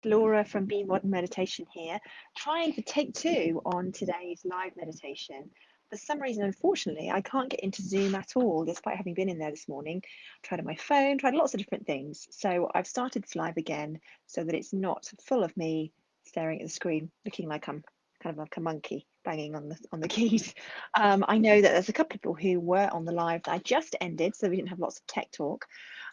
Laura from Be Modern Meditation here, trying for take two on today's live meditation. For some reason, unfortunately, I can't get into Zoom at all, despite having been in there this morning. Tried on my phone, tried lots of different things. So I've started this live again so that it's not full of me staring at the screen, looking like I'm kind of like a monkey banging on the keys. I know that there's a couple of people who were on the live that I just ended, so we didn't have lots of tech talk.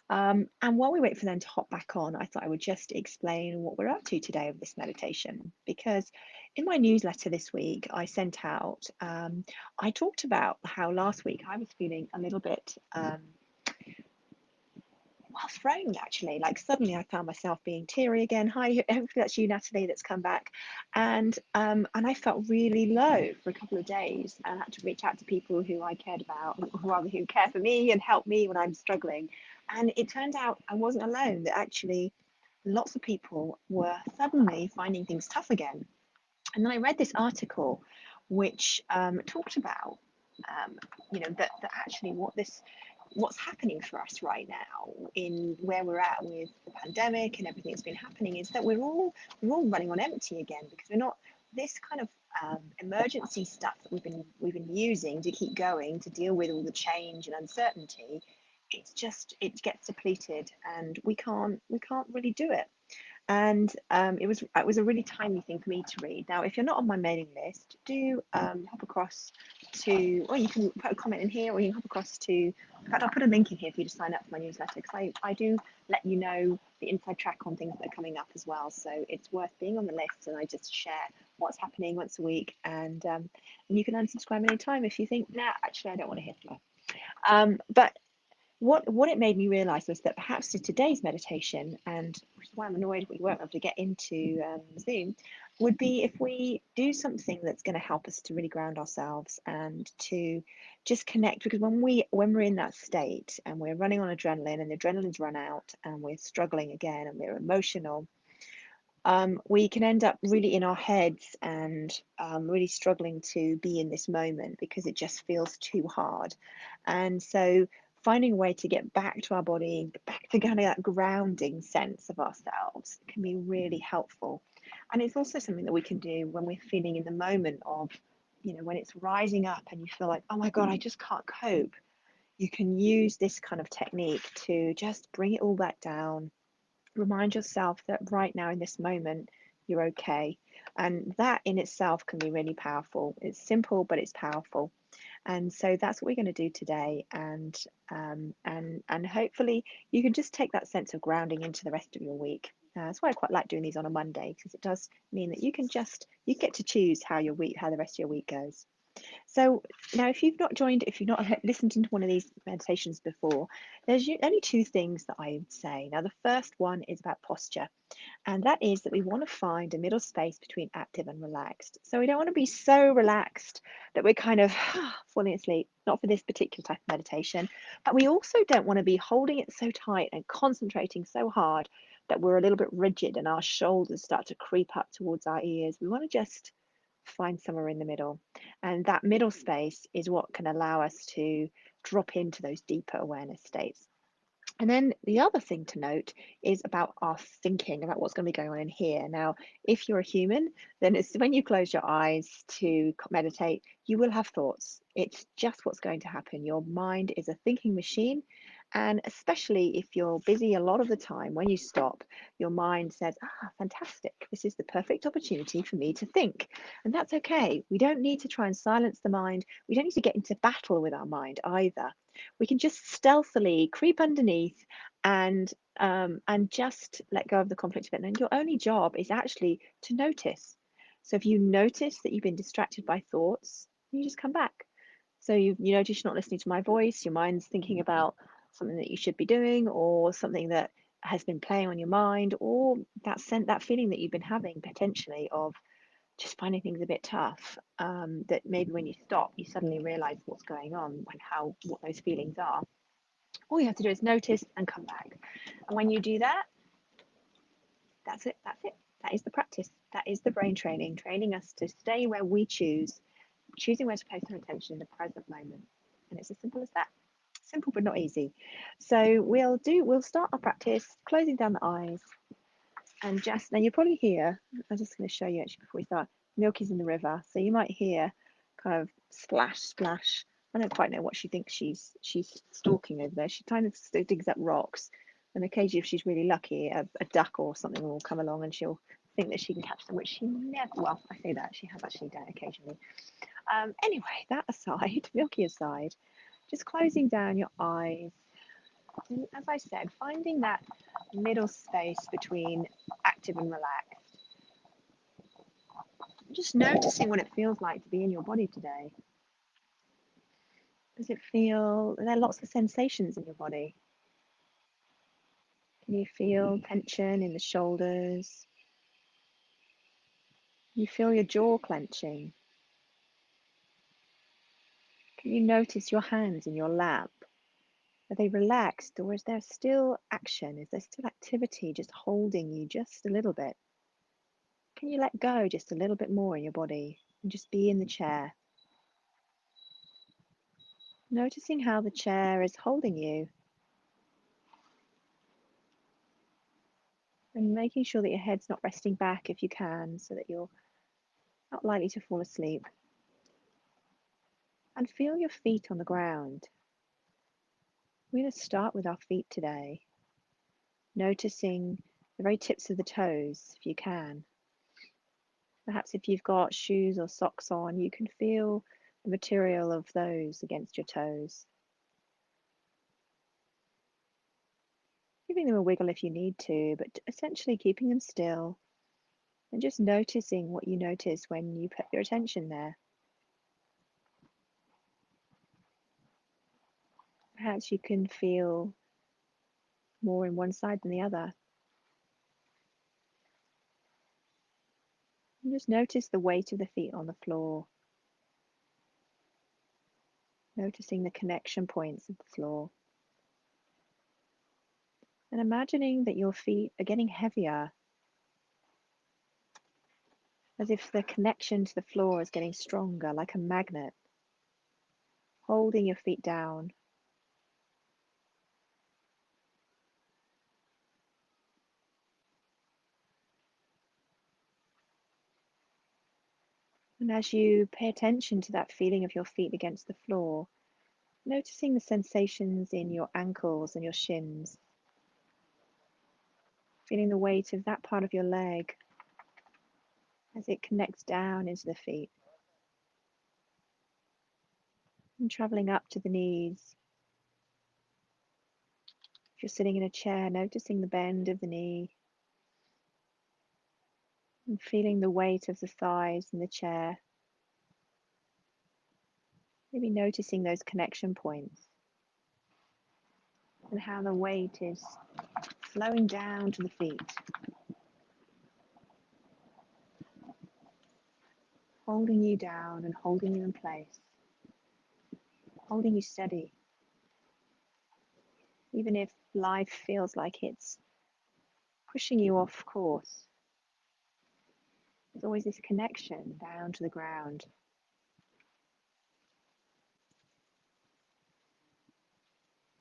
And while we wait for them to hop back on, I thought I would just explain what we're up to today with this meditation. Because in my newsletter this week, I sent out, I talked about how last week I was feeling a little bit, well, thrown actually. Like suddenly I found myself being teary again. Hi, hopefully that's you, Natalie, that's come back. And I felt really low for a couple of days and had to reach out to people who I cared about, who care for me and help me when I'm struggling. And it turned out I wasn't alone, that actually lots of people were suddenly finding things tough again. And then I read this article which talked about, um, that actually what's happening for us right now in where we're at with the pandemic and everything that's been happening is that we're all running on empty again, because we're not this kind of emergency stuff that we've been using to keep going to deal with all the change and uncertainty. It gets depleted and we can't really do it. And it was a really timely thing for me to read. Now, if you're not on my mailing list, do hop across to, or you can put a comment in here, or you can hop across to. In fact, I'll put a link in here for you to sign up for my newsletter, because I do let you know the inside track on things that are coming up as well. So it's worth being on the list, and I just share what's happening once a week, and you can unsubscribe anytime if you think, nah, actually, I don't want to hear from her. But what it made me realize was that perhaps to today's meditation, and which is why I'm annoyed we weren't able to get into Zoom, would be if we do something that's going to help us to really ground ourselves and to just connect. Because when we're in that state and we're running on adrenaline and the adrenaline's run out and we're struggling again and we're emotional, we can end up really in our heads and really struggling to be in this moment because it just feels too hard. And so finding a way to get back to our body, back to kind of that grounding sense of ourselves can be really helpful. And it's also something that we can do when we're feeling in the moment of, when it's rising up and you feel like, oh my God, I just can't cope. You can use this kind of technique to just bring it all back down. Remind yourself that right now in this moment you're okay, and that in itself can be really powerful. It's simple, but it's powerful. And so that's what we're going to do today, and hopefully you can just take that sense of grounding into the rest of your week. That's why I quite like doing these on a Monday, because it does mean that you get to choose how the rest of your week goes. So now, if you've not listened to one of these meditations before, there's only two things that I would say. Now, the first one is about posture, and that is that we want to find a middle space between active and relaxed. So we don't want to be so relaxed that we're kind of falling asleep, not for this particular type of meditation, but we also don't want to be holding it so tight and concentrating so hard that we're a little bit rigid and our shoulders start to creep up towards our ears. We want to just find somewhere in the middle. And that middle space is what can allow us to drop into those deeper awareness states. And then the other thing to note is about our thinking, about what's going to be going on in here. Now, if you're a human, then it's when you close your eyes to meditate, you will have thoughts. It's just what's going to happen. Your mind is a thinking machine. And especially if you're busy a lot of the time, when you stop, your mind says, fantastic, this is the perfect opportunity for me to think. And that's okay. We don't need to try and silence the mind. We don't need to get into battle with our mind either. We can just stealthily creep underneath and just let go of the conflict of it. And your only job is actually to notice. So if you notice that you've been distracted by thoughts, you just come back. So you notice you're not listening to my voice, your mind's thinking about something that you should be doing, or something that has been playing on your mind, or that feeling that you've been having potentially of just finding things a bit tough, that maybe when you stop, you suddenly realize what's going on and what those feelings are. All you have to do is notice and come back. And when you do that, that's it. That's it. That is the practice. That is the brain training us to stay where we choose, choosing where to place our attention in the present moment. And it's as simple as that. Simple but not easy. So we'll start our practice closing down the eyes, And just now, you're probably hear, I'm just going to show you actually before we start. Milky's in the river, so you might hear kind of splash, splash. I don't quite know what she thinks she's stalking over there. She kind of digs up rocks, and occasionally, if she's really lucky, a duck or something will come along and she'll think that she can catch them, which she never. Well, I say that she has actually done occasionally. Anyway, that aside, Milky aside, just closing down your eyes. And as I said, finding that middle space between active and relaxed. Just noticing what it feels like to be in your body today. Does it feel, there are lots of sensations in your body. Can you feel tension in the shoulders? Can you feel your jaw clenching? Can you notice your hands in your lap? Are they relaxed, or is there still action? Is there still activity just holding you just a little bit? Can you let go just a little bit more in your body and just be in the chair? Noticing how the chair is holding you and making sure that your head's not resting back if you can, so that you're not likely to fall asleep. And feel your feet on the ground. We're going to start with our feet today, noticing the very tips of the toes if you can. Perhaps if you've got shoes or socks on, you can feel the material of those against your toes. Giving them a wiggle if you need to, but essentially keeping them still and just noticing what you notice when you put your attention there. Perhaps you can feel more in one side than the other. And just notice the weight of the feet on the floor. Noticing the connection points of the floor. And imagining that your feet are getting heavier, as if the connection to the floor is getting stronger, like a magnet, holding your feet down. And as you pay attention to that feeling of your feet against the floor, noticing the sensations in your ankles and your shins, feeling the weight of that part of your leg as it connects down into the feet, and traveling up to the knees. If you're sitting in a chair, noticing the bend of the knee and feeling the weight of the thighs in the chair. Maybe noticing those connection points and how the weight is flowing down to the feet, holding you down and holding you in place, holding you steady. Even if life feels like it's pushing you off course, there's always this connection down to the ground.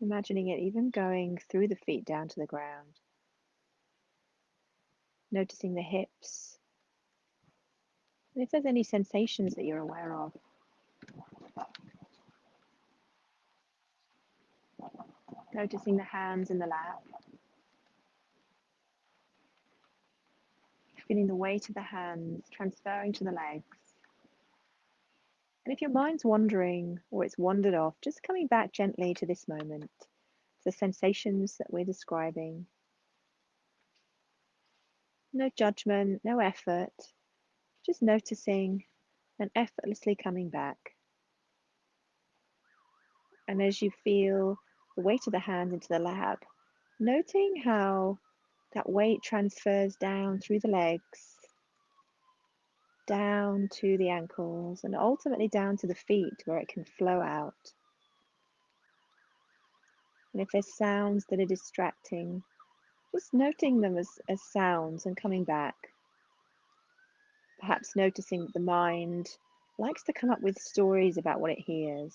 Imagining it even going through the feet down to the ground. Noticing the hips. And if there's any sensations that you're aware of, noticing the hands in the lap, feeling the weight of the hands transferring to the legs. And if your mind's wandering or it's wandered off, just coming back gently to this moment, the sensations that we're describing. No judgment, no effort, just noticing and effortlessly coming back. And as you feel the weight of the hands into the lap, noting how that weight transfers down through the legs, down to the ankles, and ultimately down to the feet where it can flow out. And if there's sounds that are distracting, just noting them as sounds and coming back. Perhaps noticing that the mind likes to come up with stories about what it hears,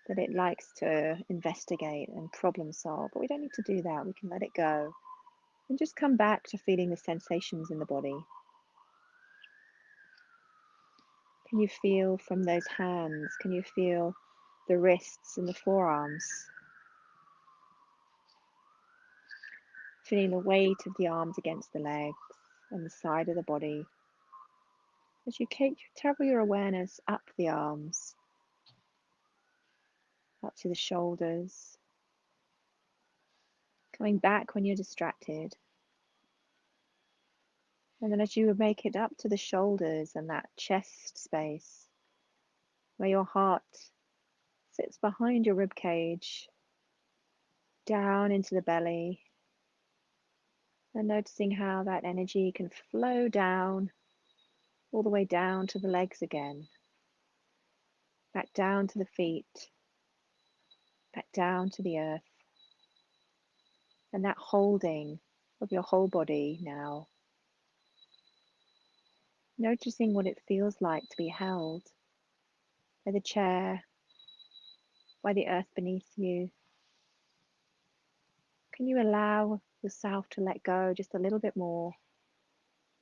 that it likes to investigate and problem solve, but we don't need to do that. We can let it go And just come back to feeling the sensations in the body. Can you feel from those hands? Can you feel the wrists and the forearms? Feeling the weight of the arms against the legs and the side of the body. As you travel your awareness up the arms, up to the shoulders, coming back when you're distracted. And then as you make it up to the shoulders and that chest space, where your heart sits behind your rib cage, down into the belly, and noticing how that energy can flow down, all the way down to the legs again, back down to the feet, back down to the earth, and that holding of your whole body now, noticing what it feels like to be held by the chair, by the earth beneath you. Can you allow yourself to let go just a little bit more,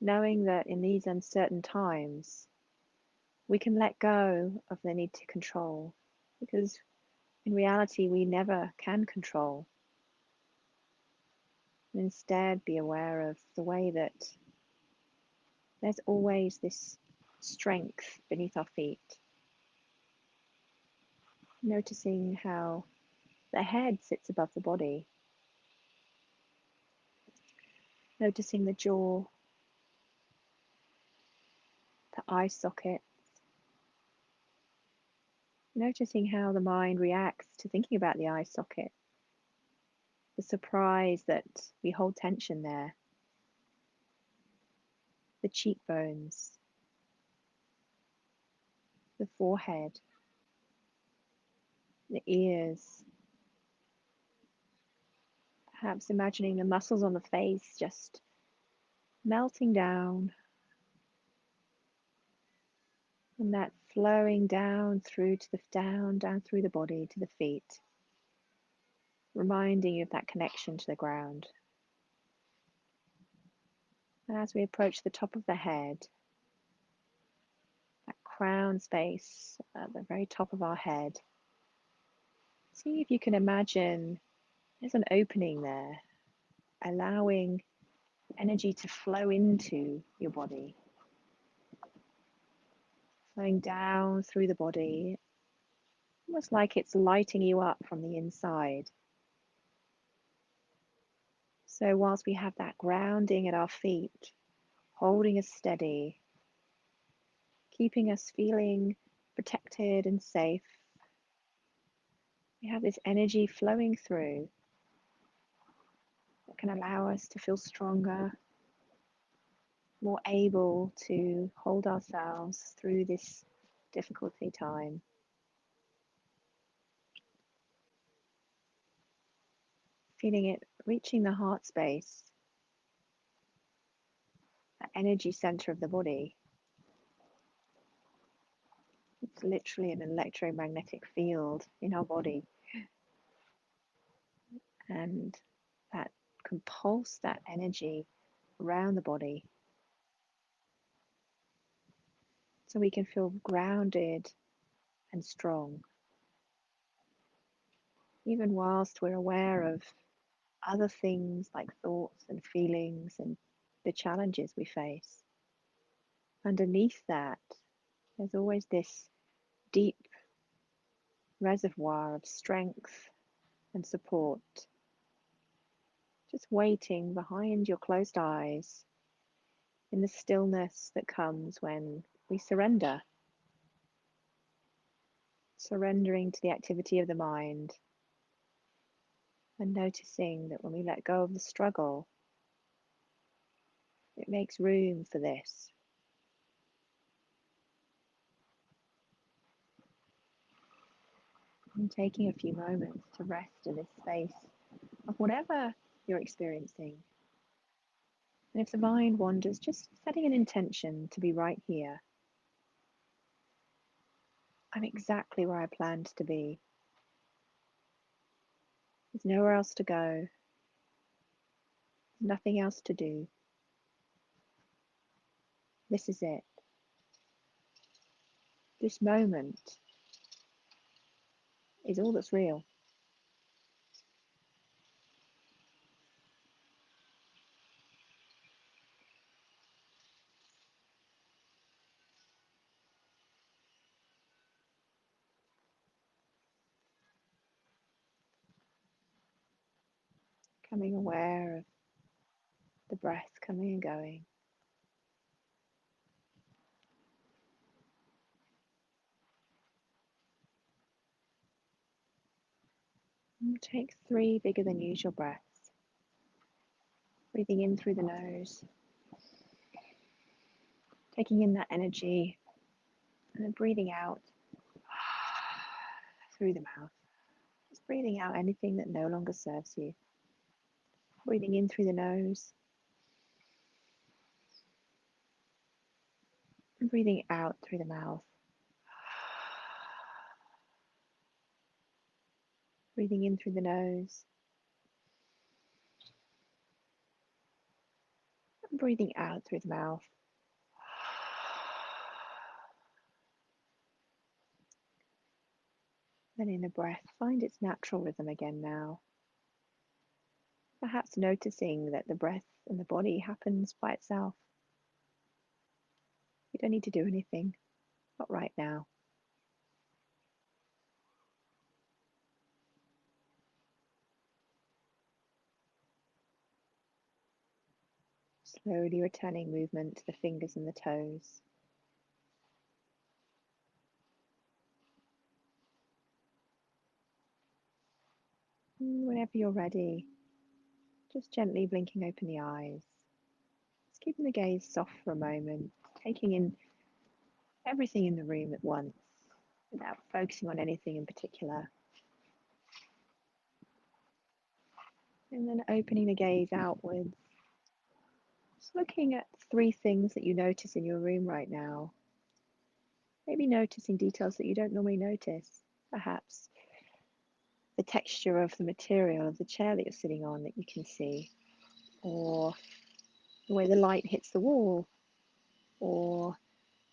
knowing that in these uncertain times, we can let go of the need to control, because in reality, we never can control. And instead, be aware of the way that there's always this strength beneath our feet. Noticing how the head sits above the body. Noticing the jaw, the eye socket. Noticing how the mind reacts to thinking about the eye socket. The surprise that we hold tension there. The cheekbones. The forehead. The ears. Perhaps imagining the muscles on the face just melting down, and that flowing down through to the down through the body to the feet, reminding you of that connection to the ground. And as we approach the top of the head, that crown space at the very top of our head, see if you can imagine there's an opening there, allowing energy to flow into your body, flowing down through the body, almost like it's lighting you up from the inside. So whilst we have that grounding at our feet, holding us steady, keeping us feeling protected and safe, we have this energy flowing through that can allow us to feel stronger, more able to hold ourselves through this difficulty time. Feeling it reaching the heart space, the energy center of the body. It's literally an electromagnetic field in our body, and that can pulse that energy around the body so we can feel grounded and strong, even whilst we're aware of other things like thoughts and feelings and the challenges we face. Underneath that, there's always this deep reservoir of strength and support, just waiting behind your closed eyes in the stillness that comes when we surrender, surrendering to the activity of the mind, and noticing that when we let go of the struggle, it makes room for this. And taking a few moments to rest in this space of whatever you're experiencing. And if the mind wanders, just setting an intention to be right here. I'm exactly where I planned to be. There's nowhere else to go. There's Nothing else to do. This is it. This moment is all that's real. Becoming aware of the breath coming and going. And take 3 bigger than usual breaths. Breathing in through the nose, taking in that energy, and then breathing out through the mouth. Just breathing out anything that no longer serves you. Breathing in through the nose, and breathing out through the mouth. Breathing in through the nose, and breathing out through the mouth. Then in a breath, find its natural rhythm again now. Perhaps noticing that the breath and the body happens by itself. You don't need to do anything, not right now. Slowly returning movement to the fingers and the toes. And whenever you're ready, just gently blinking open the eyes. Just keeping the gaze soft for a moment, taking in everything in the room at once without focusing on anything in particular. And then opening the gaze outwards, just looking at 3 things that you notice in your room right now. Maybe noticing details that you don't normally notice. Perhaps the texture of the material of the chair that you're sitting on that you can see, or the way the light hits the wall, or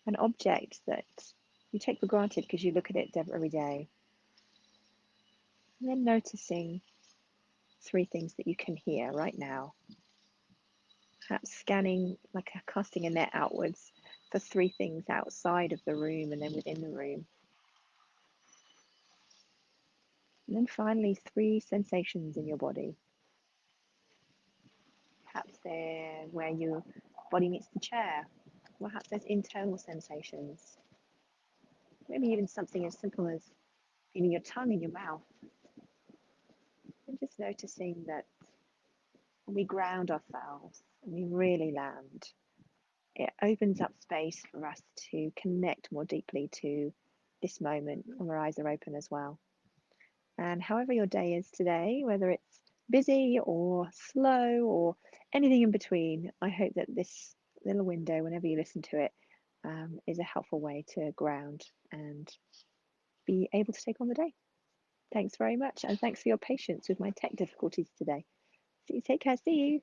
an object that you take for granted because you look at it every day. And then noticing 3 things that you can hear right now. Perhaps scanning, like casting a net outwards for 3 things outside of the room and then within the room. And then finally, 3 sensations in your body. Perhaps they're where your body meets the chair. Perhaps there's internal sensations. Maybe even something as simple as feeling your tongue in your mouth. And just noticing that when we ground ourselves and we really land, it opens up space for us to connect more deeply to this moment when our eyes are open as well. And however your day is today, whether it's busy or slow or anything in between, I hope that this little window, whenever you listen to it, is a helpful way to ground and be able to take on the day. Thanks very much, and thanks for your patience with my tech difficulties today. See you, take care, see you.